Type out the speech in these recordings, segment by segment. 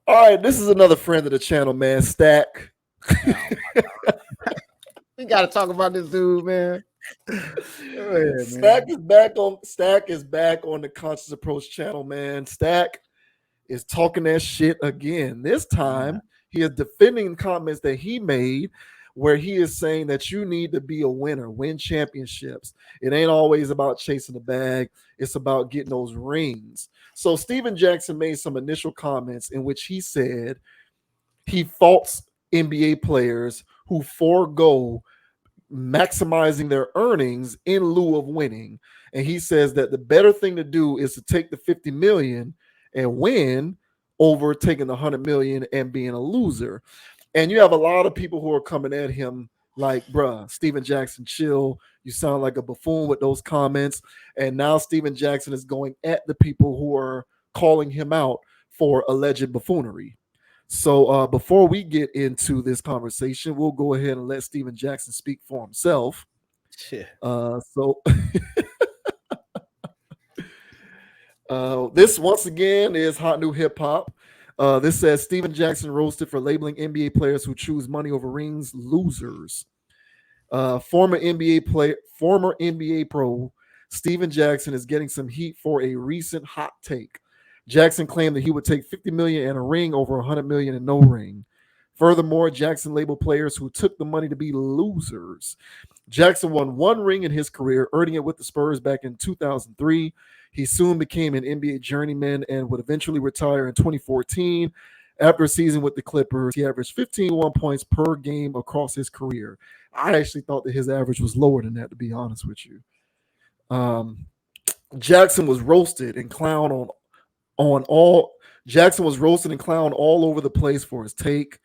All right, this is another friend of the channel, man. Stack. Oh my God. We got to talk about this dude, man. Go ahead, Stack man. is back on. Stack is back on the Conscious Approach channel, man. Stack is talking that shit again. This Yeah. time, he is defending comments that he made where he is saying that you need to be a winner, win championships. It ain't always about chasing the bag, it's about getting those rings. So, Steven Jackson made some initial comments in which he said he faults NBA players who forego maximizing their earnings in lieu of winning. And he says that the better thing to do is to take the 50 million and win over taking the 100 million and being a loser. And you have a lot of people who are coming at him like, bruh, Steven Jackson, chill. You sound like a buffoon with those comments. And now Steven Jackson is going at the people who are calling him out for alleged buffoonery. So before we get into this conversation, we'll go ahead and let Steven Jackson speak for himself. Shit. So this once again is hot new hip hop. This says Steven Jackson roasted for labeling NBA players who choose money over rings losers. Former NBA pro Steven Jackson is getting some heat for a recent hot take. Jackson claimed that he would take 50 million and a ring over 100 million and no ring. Furthermore, Jackson labeled players who took the money to be losers. Jackson won one ring in his career, earning it with the Spurs back in 2003. He soon became an NBA journeyman and would eventually retire in 2014. After a season with the Clippers, he averaged 15 points per game across his career. I actually thought that his average was lower than that, to be honest with you. Um, Jackson was roasted and clowned on all. Jackson was roasted and clowned all over the place for his take.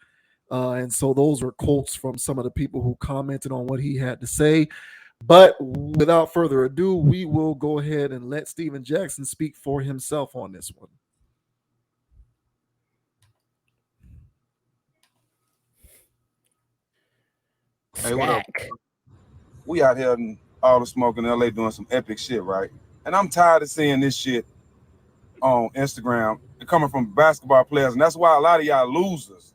And so those are quotes from some of the people who commented on what he had to say. But without further ado, we will go ahead and let Steven Jackson speak for himself on this one. Hey, what up? Stack. We out here in all the smoke in LA doing some epic shit, right? And I'm tired of seeing this shit on Instagram and coming from basketball players, and that's why a lot of y'all losers.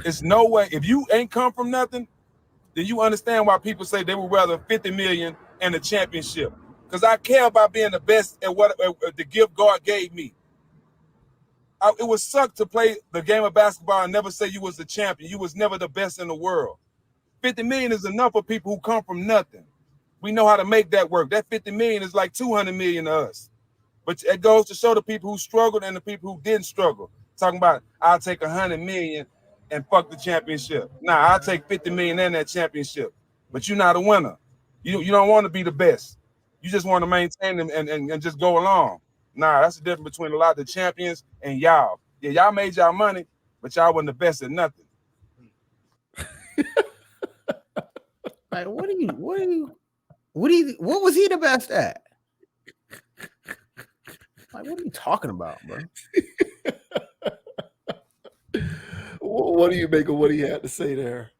It's no way if you ain't come from nothing, then you understand why people say they would rather 50 million and a championship. Because I care about being the best at what the gift God gave me. It would suck to play the game of basketball and never say you was the champion. You was never the best in the world. 50 million is enough for people who come from nothing. We know how to make that work. That 50 million is like 200 million to us. But it goes to show the people who struggled and the people who didn't struggle. Talking about, I'll take 100 million and fuck the championship. Nah, I'll take 50 million and that championship. But you're not a winner. You don't want to be the best. You just want to maintain them and just go along. Nah, that's the difference between a lot of the champions and y'all. Yeah, y'all made y'all money, but y'all wasn't the best at nothing. Like, what was he the best at? Like, what are you talking about, bro? What do you make of what he had to say there?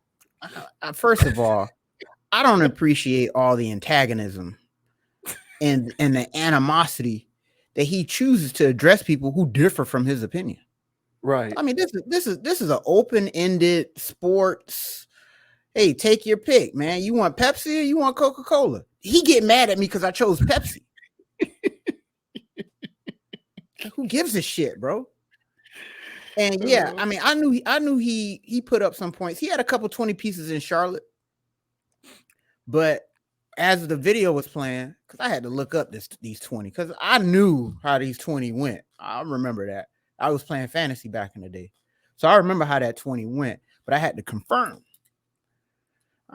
First of all, I don't appreciate all the antagonism and the animosity that he chooses to address people who differ from his opinion. Right. I mean, this is an open-ended sports. Hey, take your pick, man. You want Pepsi or you want Coca-Cola? He get mad at me because I chose Pepsi. Who gives a shit, bro? And yeah, I mean, I knew he put up some points. He had a couple 20 pieces in Charlotte, but as the video was playing, because I had to look up these 20, because I knew how these 20 went. I remember that. I was playing fantasy back in the day, so I remember how that 20 went. But I had to confirm.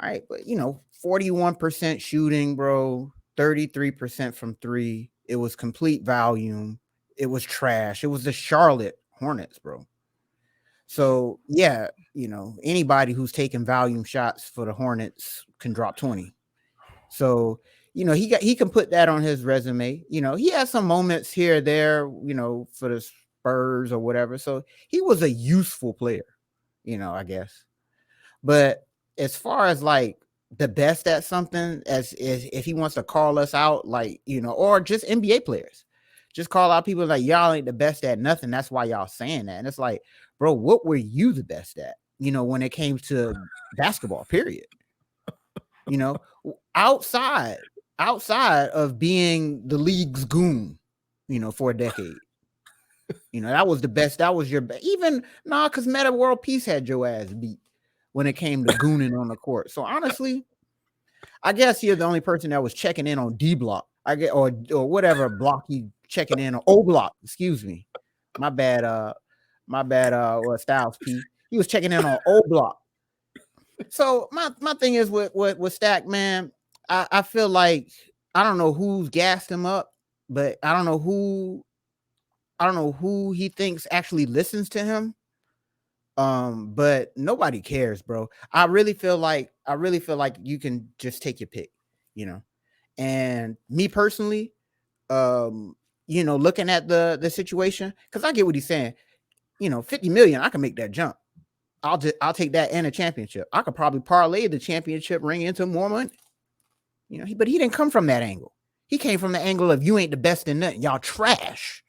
All right, but 41% shooting, bro. 33% from three. It was complete volume. It was trash. It was the Charlotte Hornets, bro. So yeah, anybody who's taking volume shots for the Hornets can drop 20. So he can put that on his resume. He has some moments here or there, for the Spurs or whatever. So he was a useful player, I guess. But as far as like the best at something, as if he wants to call us out, like, or just NBA players, just call out people like y'all ain't the best at nothing. That's why y'all saying that. And it's like, bro, what were you the best at? When it came to basketball, period. Outside of being the league's goon, for a decade. That was the best. That was your best. Even because Meta World Peace had your ass beat when it came to gooning on the court. So honestly, I guess you're the only person that was checking in on D block. I get or whatever block he checking in on O block. Excuse me, my bad. Styles P. He was checking in on O block. So my thing is with Stack, man. I feel like I don't know who's gassed him up, but I don't know who he thinks actually listens to him. But nobody cares, bro. I really feel like you can just take your pick, And me personally, looking at the situation, because I get what he's saying. 50 million, I can make that jump. I'll take that and a championship. I could probably parlay the championship ring into more money. But he didn't come from that angle. He came from the angle of you ain't the best in nothing. Y'all trash.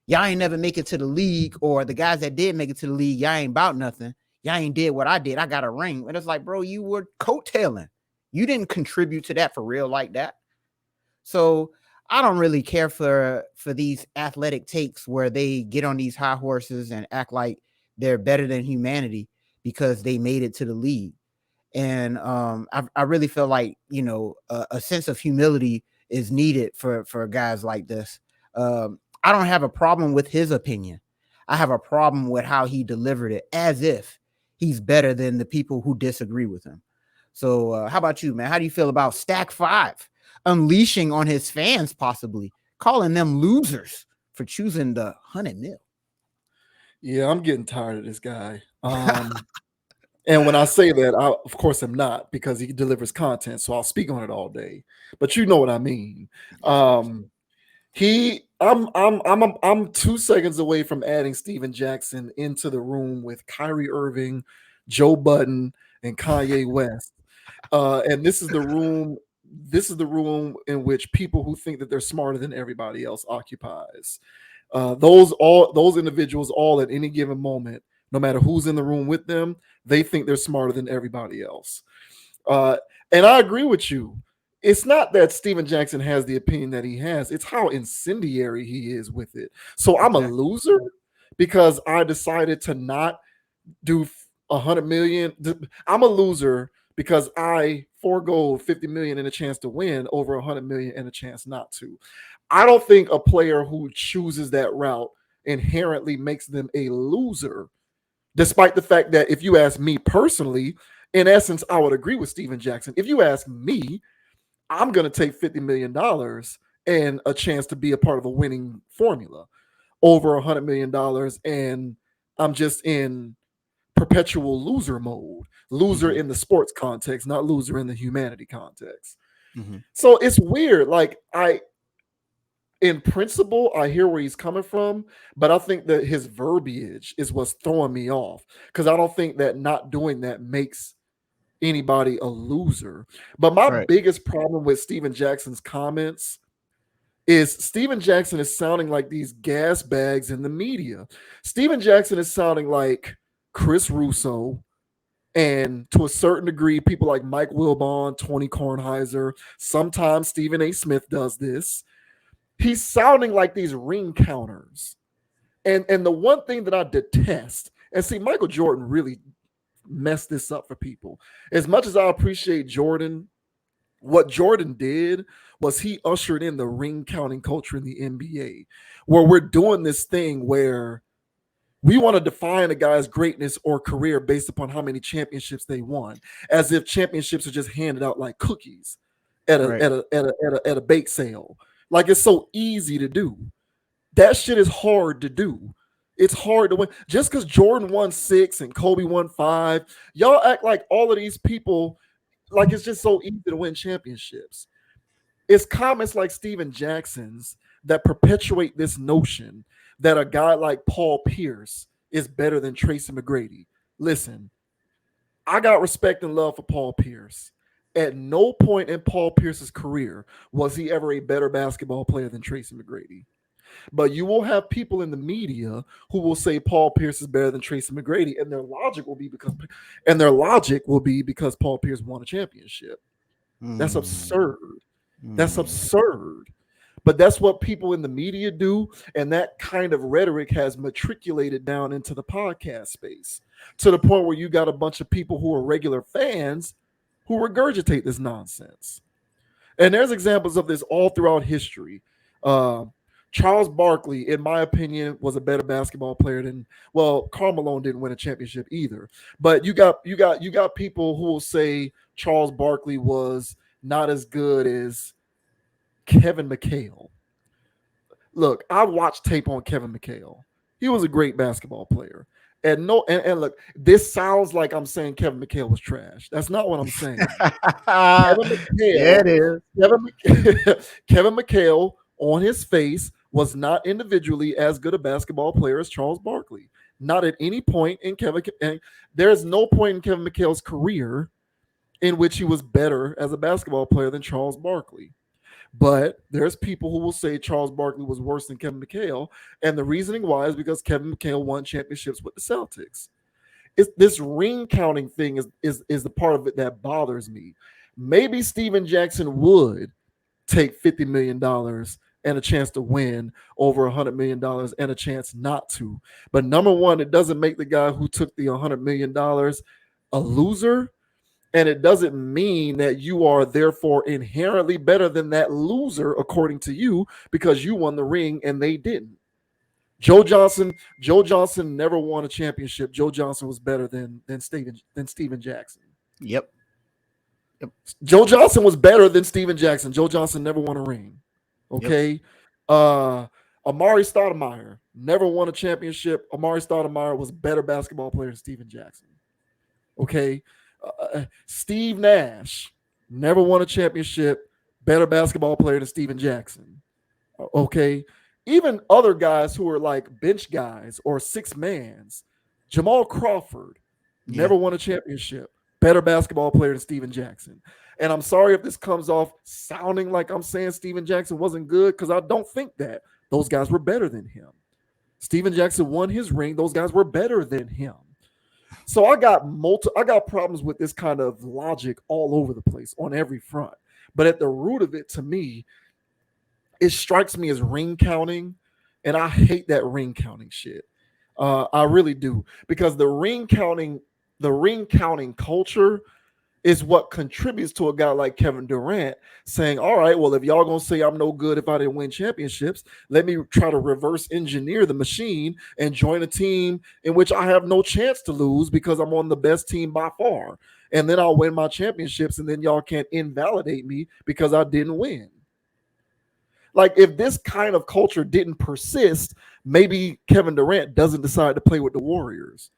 Y'all ain't never make it to the league, or the guys that did make it to the league, y'all ain't about nothing. Y'all ain't did what I did. I got a ring. And it's like, bro, you were coattailing. You didn't contribute to that for real like that. So I don't really care for these athletic takes where they get on these high horses and act like they're better than humanity because they made it to the league. And I really feel like, a sense of humility is needed for guys like this. I don't have a problem with his opinion. I have a problem with how he delivered it, as if he's better than the people who disagree with him. So how about you, man? How do you feel about Stack 5 unleashing on his fans, possibly calling them losers for choosing the 100 mil? Yeah, I'm getting tired of this guy. And when I say that, I, of course, I'm not, because he delivers content, so I'll speak on it all day. But you know what I mean. I'm 2 seconds away from adding Steven Jackson into the room with Kyrie Irving, Joe Budden, and Kanye West. And this is the room. This is the room in which people who think that they're smarter than everybody else occupies. Those individuals, all at any given moment, no matter who's in the room with them, they think they're smarter than everybody else. And I agree with you. It's not that Steven Jackson has the opinion that he has, it's how incendiary he is with it. So I'm a loser because I decided to not do 100 million. I'm a loser because I forego 50 million and a chance to win over 100 million and a chance not to. I don't think a player who chooses that route inherently makes them a loser, despite the fact that if you ask me personally, in essence, I would agree with Steven Jackson. If you ask me, I'm going to take $50 million and a chance to be a part of a winning formula over $100 million. And I'm just in perpetual loser mode, loser in the sports context, not loser in the humanity context. So it's weird. Like, in principle, I hear where he's coming from, but I think that his verbiage is what's throwing me off, because I don't think that not doing that makes anybody a loser. But my biggest problem with Steven Jackson's comments is Steven Jackson is sounding like these gas bags in the media. Steven Jackson is sounding like Chris Russo, and to a certain degree, people like Mike Wilbon, Tony Kornheiser, sometimes Stephen A. Smith does this. He's sounding like these ring counters. And the one thing that I detest, and see, Michael Jordan really messed this up for people. As much as I appreciate Jordan, what Jordan did was he ushered in the ring counting culture in the NBA, where we're doing this thing where we want to define a guy's greatness or career based upon how many championships they won, as if championships are just handed out like cookies at a bake sale. Like, it's so easy to do. That shit is hard to do. It's hard to win. Just because Jordan won 6 and Kobe won 5, y'all act like all of these people, like it's just so easy to win championships. It's comments like Steven Jackson's that perpetuate this notion that a guy like Paul Pierce is better than Tracy McGrady. Listen, I got respect and love for Paul Pierce. At no point in Paul Pierce's career was he ever a better basketball player than Tracy McGrady. But you will have people in the media who will say Paul Pierce is better than Tracy McGrady, and their logic will be because Paul Pierce won a championship. That's absurd. That's absurd. But that's what people in the media do. And that kind of rhetoric has matriculated down into the podcast space to the point where you got a bunch of people who are regular fans who regurgitate this nonsense. And there's examples of this all throughout history. Charles Barkley, in my opinion, was a better basketball player than, well, Karl Malone didn't win a championship either. But you got people who will say Charles Barkley was not as good as Kevin McHale. Look, I watched tape on Kevin McHale. He was a great basketball player. And look, this sounds like I'm saying Kevin McHale was trash. That's not what I'm saying. Kevin McHale, yeah, it is. Kevin McHale on his face was not individually as good a basketball player as Charles Barkley. Not at any point in and there's no point in Kevin McHale's career in which he was better as a basketball player than Charles Barkley. But there's people who will say Charles Barkley was worse than Kevin McHale, and the reasoning why is because Kevin McHale won championships with the Celtics. This ring counting thing is the part of it that bothers me. Maybe Steven Jackson would take $50 million and a chance to win over $100 million and a chance not to. But number one, it doesn't make the guy who took the $100 million a loser. And it doesn't mean that you are therefore inherently better than that loser, according to you, because you won the ring and they didn't. Joe Johnson never won a championship. Joe Johnson was better than Steven Jackson. Yep. Joe Johnson was better than Steven Jackson. Joe Johnson never won a ring. Okay. Yep. Amari Stoudemire never won a championship. Amari Stoudemire was a better basketball player than Steven Jackson. Okay. Steve Nash never won a championship, better basketball player than Steven Jackson. Okay. Even other guys who are like bench guys or six mans, Jamal Crawford never won a championship, better basketball player than Steven Jackson. And I'm sorry if this comes off sounding like I'm saying Steven Jackson wasn't good, because I don't think that. Those guys were better than him. Steven Jackson won his ring. Those guys were better than him. So I got problems with this kind of logic all over the place on every front. But at the root of it, to me, it strikes me as ring counting, and I hate that ring counting shit. I really do, because the ring counting culture is what contributes to a guy like Kevin Durant saying, all right, well, if y'all gonna say I'm no good if I didn't win championships, let me try to reverse engineer the machine and join a team in which I have no chance to lose because I'm on the best team by far. And then I'll win my championships, and then y'all can't invalidate me because I didn't win. Like, if this kind of culture didn't persist, maybe Kevin Durant doesn't decide to play with the Warriors.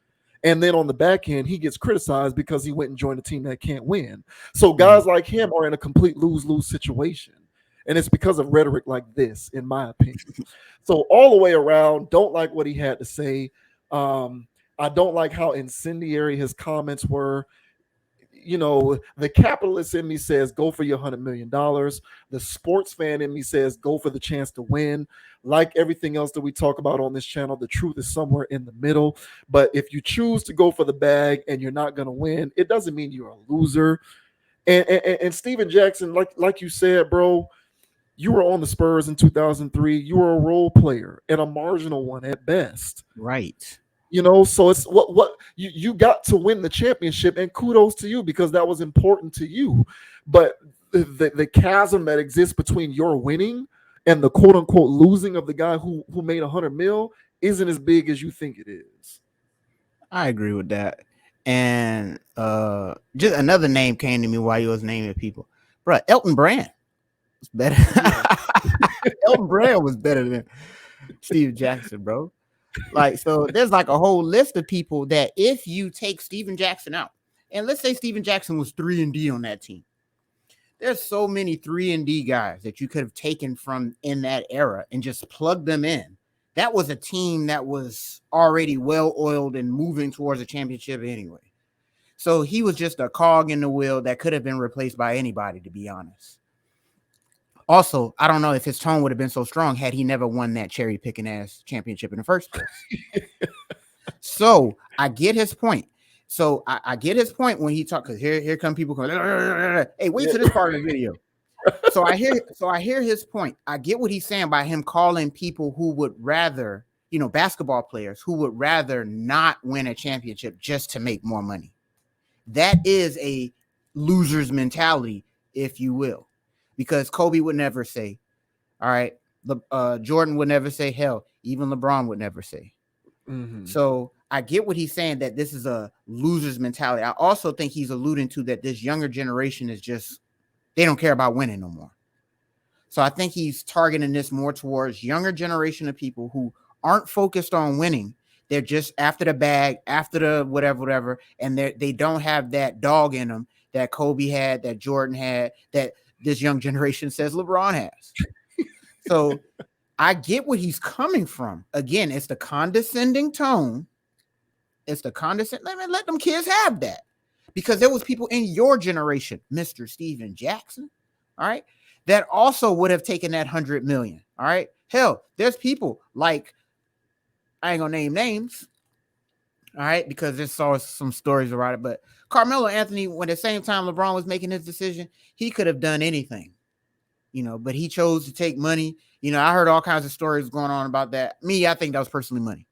And then on the back end, he gets criticized because he went and joined a team that can't win. So guys like him are in a complete lose-lose situation. And it's because of rhetoric like this, in my opinion. So all the way around, don't like what he had to say. I don't like how incendiary his comments were. You know, the capitalist in me says, go for your $100 million. The sports fan in me says, go for the chance to win. Like everything else that we talk about on this channel, the truth is somewhere in the middle. But if you choose to go for the bag and you're not going to win, it doesn't mean you're a loser. And Steven Jackson, like you said, bro, you were on the Spurs in 2003. You were a role player and a marginal one at best. Right. You know, so it's what you got to win the championship, and kudos to you because that was important to you. But the chasm that exists between your winning and the quote unquote losing of the guy who made $100 million isn't as big as you think it is. I agree with that. And just another name came to me while you was naming people. Bro, Elton Brand was better. Elton Brand was better than Steve Jackson, bro. Like, so there's like a whole list of people that if you take Steven Jackson out, and let's say Steven Jackson was 3-and-D on that team, there's so many 3-and-D guys that you could have taken from in that era and just plugged them in. That was a team that was already well-oiled and moving towards a championship anyway. So he was just a cog in the wheel that could have been replaced by anybody, to be honest. Also, I don't know if his tone would have been so strong had he never won that cherry picking ass championship in the first place. So I get his point. So I get his point when he talk, because here come people going, hey, wait till this part of the video. So I hear his point. I get what he's saying by him calling people who would rather, basketball players who would rather not win a championship just to make more money. That is a loser's mentality, if you will, because Kobe would never say, all right, Jordan would never say, hell, even LeBron would never say. Mm-hmm. So I get what he's saying, that this is a loser's mentality. I also think he's alluding to that this younger generation is just, they don't care about winning no more. So I think he's targeting this more towards younger generation of people who aren't focused on winning. They're just after the bag, after the whatever, and they don't have that dog in them that Kobe had, that Jordan had, that this young generation says LeBron has. So I get what he's coming from. Again, it's the condescending tone. It's the condescending. Let them kids have that. Because there was people in your generation, Mr. Steven Jackson, all right, that also would have taken that 100 million. All right. Hell, there's people like, I ain't gonna name names, all right, because there's always some stories about it. But Carmelo Anthony, when at the same time LeBron was making his decision, he could have done anything, but he chose to take money. I heard all kinds of stories going on about that. I think that was personally money.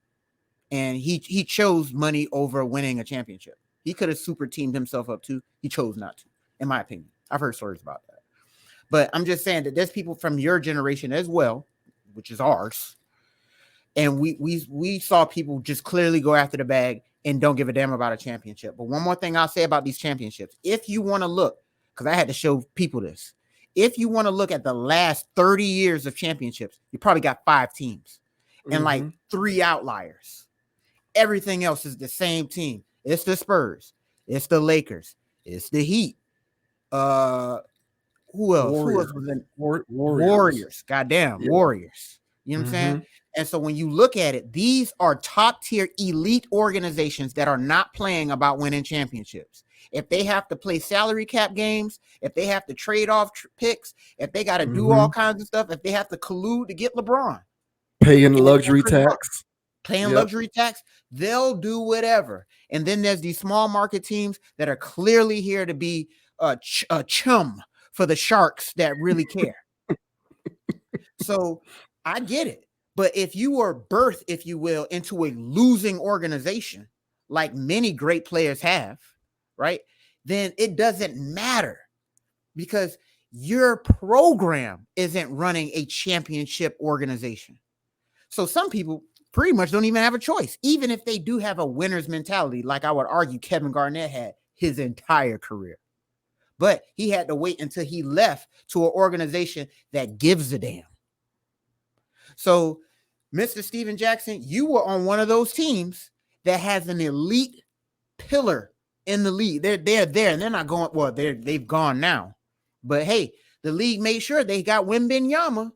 And he chose money over winning a championship. He could have super teamed himself up too. He chose not to, in my opinion. I've heard stories about that. But I'm just saying that there's people from your generation as well, which is ours. And we saw people just clearly go after the bag and don't give a damn about a championship. But one more thing I'll say about these championships. If you want to look, because I had to show people this. If you want to look at the last 30 years of championships, you probably got 5 teams and like 3 outliers. Everything else is the same team. It's the Spurs. It's the Lakers. It's the Heat. Who else? Warriors. Who else was in Warriors? Goddamn, yeah. Warriors. You know what I'm saying? And so when you look at it, these are top tier elite organizations that are not playing about winning championships. If they have to play salary cap games, if they have to trade off picks, if they got to do all kinds of stuff, if they have to collude to get LeBron, paying luxury tax. Paying luxury tax, they'll do whatever. And then there's these small market teams that are clearly here to be a chum for the sharks that really care. So I get it. But if you were birthed, if you will, into a losing organization, like many great players have, right, then it doesn't matter because your program isn't running a championship organization. So some people pretty much don't even have a choice, even if they do have a winner's mentality, like I would argue Kevin Garnett had his entire career. But he had to wait until he left to an organization that gives a damn. So, Mr. Steven Jackson, you were on one of those teams that has an elite pillar in the league. They're there, and they're not going, well, they've gone now. But hey, the league made sure they got Wembanyama.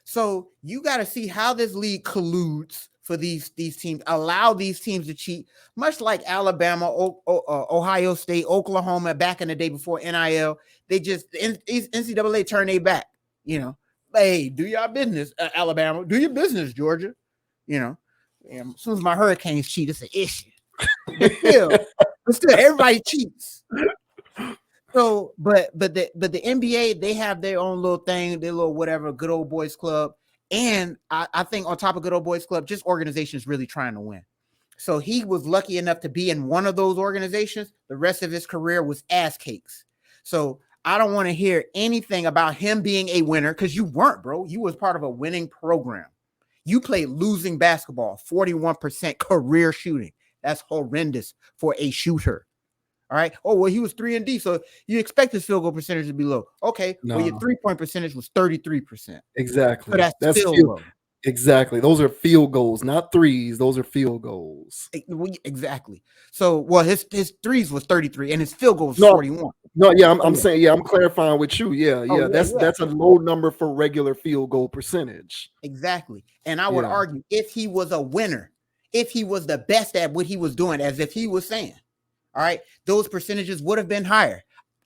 So you got to see how this league colludes for these teams, allow these teams to cheat, much like Alabama, Ohio State, Oklahoma back in the day before NIL. They just, NCAA turned their back, Hey, do your business, Alabama. Do your business, Georgia. As soon as my Hurricanes cheat, it's an issue. But still, everybody cheats. So, but the NBA, they have their own little thing, their little whatever, good old boys club. And I think on top of good old boys club, just organizations really trying to win. So he was lucky enough to be in one of those organizations. The rest of his career was ass cakes. So I don't want to hear anything about him being a winner because you weren't, bro. You was part of a winning program. You played losing basketball, 41% career shooting. That's horrendous for a shooter. All right. Oh, well, he was 3-and-D, so you expect his field goal percentage to be low. Okay. No. Well, your 3-point percentage was 33%. Exactly. So that's still low. Exactly. Those are field goals, not threes. Those are field goals. Exactly. So, well, his threes was 33 and his field goal was 41. No, yeah, I'm saying, yeah, I'm clarifying with you. Yeah, that's a low number for regular field goal percentage. Exactly. And I would argue if he was a winner, if he was the best at what he was doing, as if he was saying, all right, those percentages would have been higher.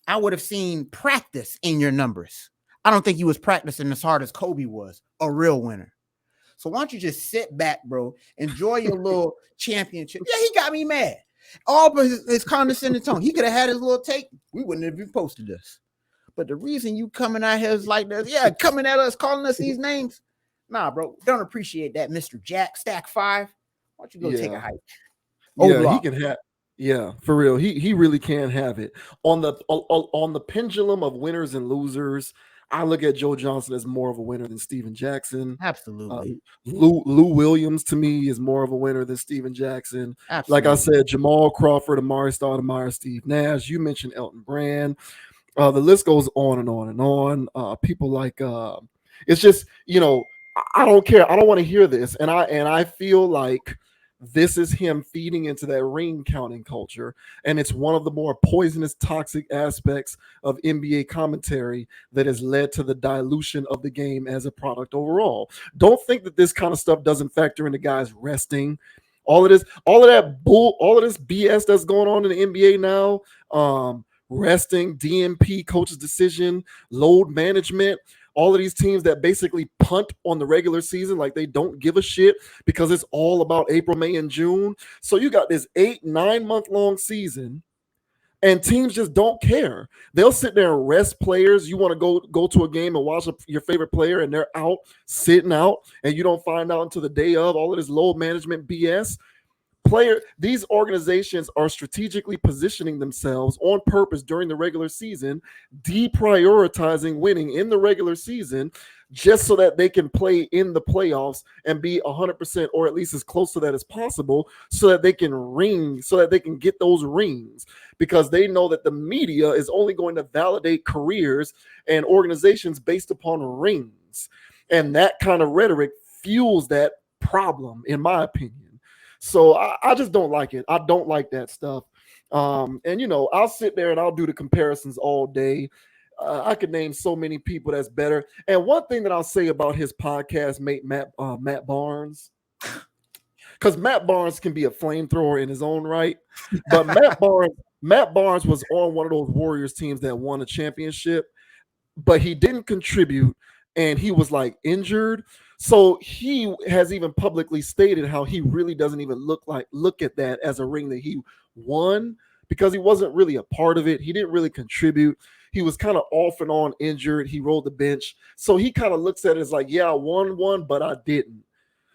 I would have seen practice in your numbers. I don't think you was practicing as hard as Kobe was, a real winner. So why don't you just sit back, bro? Enjoy your little championship. Yeah, he got me mad. All but his condescending tone. He could have had his little take. We wouldn't have even posted this. But the reason you coming out here is like this, yeah, coming at us, calling us these names. Nah, bro, don't appreciate that, Mr. Jack Stack 5. Why don't you go take a hike? Yeah, he can have. Yeah, for real. He really can have it. On the pendulum of winners and losers, I look at Joe Johnson as more of a winner than Steven Jackson. Absolutely. Lou Williams to me is more of a winner than Steven Jackson. Absolutely. Like I said, Jamal Crawford, Amari Stoudemire, Steve Nash. You mentioned Elton Brand. The list goes on and on and on. People like it's just, I don't care. I don't want to hear this, and I feel like this is him feeding into that ring counting culture, and it's one of the more poisonous, toxic aspects of NBA commentary that has led to the dilution of the game as a product overall. Don't think that this kind of stuff doesn't factor into guys resting. All of this BS that's going on in the NBA now. Resting, DMP, coach's decision, load management, all of these teams that basically punt on the regular season like they don't give a shit because it's all about April, May, and June. So you got this 8-9 month long season and teams just don't care. They'll sit there and rest players. You want to go to a game and watch your favorite player and they're out, sitting out, and you don't find out until the day of all of this load management BS. These organizations are strategically positioning themselves on purpose during the regular season, deprioritizing winning in the regular season just so that they can play in the playoffs and be 100% or at least as close to that as possible so that they can get those rings, because they know that the media is only going to validate careers and organizations based upon rings. And that kind of rhetoric fuels that problem, in my opinion. So I just don't like it. I don't like that stuff. And I'll sit there and I'll do the comparisons all day. I could name so many people that's better. And one thing that I'll say about his podcast mate, Matt Barnes, because Matt Barnes can be a flamethrower in his own right, but Matt Barnes was on one of those Warriors teams that won a championship, but he didn't contribute and he was like injured. So he has even publicly stated how he really doesn't even look at that as a ring that he won, because he wasn't really a part of it. He didn't really contribute. He was kind of off and on injured. He rolled the bench. So he kind of looks at it as like, yeah, I won one, but I didn't.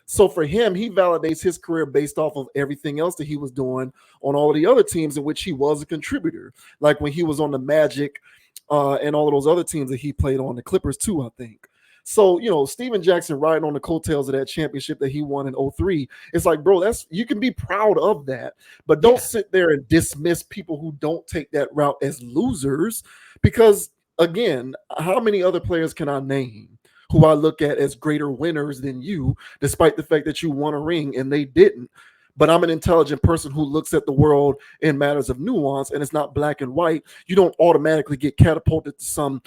So for him, he validates his career based off of everything else that he was doing on all of the other teams in which he was a contributor. Like when he was on the Magic and all of those other teams that he played on, the Clippers too, I think. So, Steven Jackson riding on the coattails of that championship that he won in 2003. It's like, bro, you can be proud of that, but don't sit there and dismiss people who don't take that route as losers, because, again, how many other players can I name who I look at as greater winners than you, despite the fact that you won a ring and they didn't? But I'm an intelligent person who looks at the world in matters of nuance, and it's not black and white. You don't automatically get catapulted to some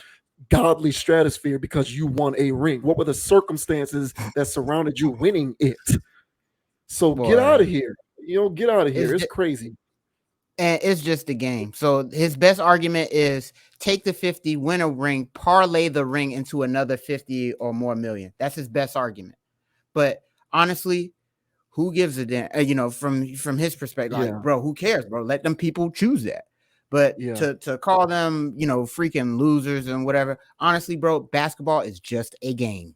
godly stratosphere because you won a ring. What were the circumstances that surrounded you winning it? So get out of here. Get out of here. It's crazy. And it's just a game. So his best argument is take the 50, win a ring, parlay the ring into another 50 or more million. That's his best argument. But honestly, who gives a damn? From his perspective, like, bro, who cares, bro? Let them people choose that. But to call them, freaking losers and whatever, honestly, bro, basketball is just a game.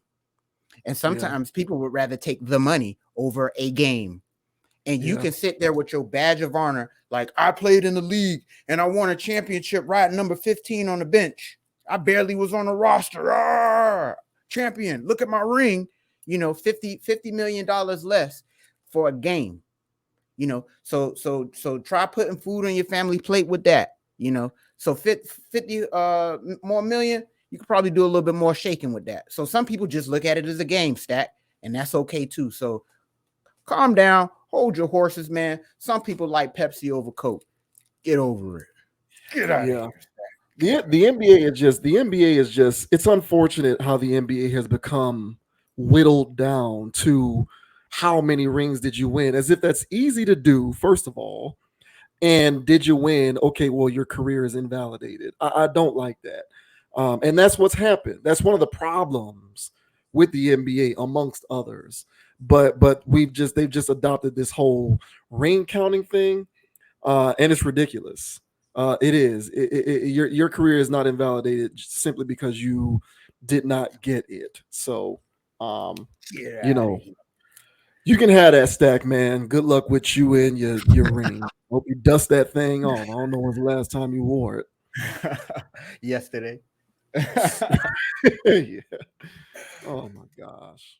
And sometimes people would rather take the money over a game. And you can sit there with your badge of honor, like, I played in the league and I won a championship right number 15 on the bench. I barely was on the roster. Champion, look at my ring. $50 million less for a game. So try putting food on your family plate with that. So 50 more million, you could probably do a little bit more shaking with that. So some people just look at it as a game, Stack, and that's okay too. So calm down, hold your horses, man. Some people like Pepsi over Coke. Get over it. Get out of here. The NBA is just it's unfortunate how the NBA has become whittled down to how many rings did you win, as if that's easy to do, first of all. And did you win? Okay, well, your career is invalidated. I don't like that. And that's what's happened. That's one of the problems with the NBA, amongst others. But they've just adopted this whole ring counting thing, and it's ridiculous. It is. Your career is not invalidated simply because you did not get it. So, you know, you can have that stack, man. Good luck with you and your ring. Hope you dust that thing off. I don't know when's the last time you wore it. Yesterday. Yeah. Oh my gosh.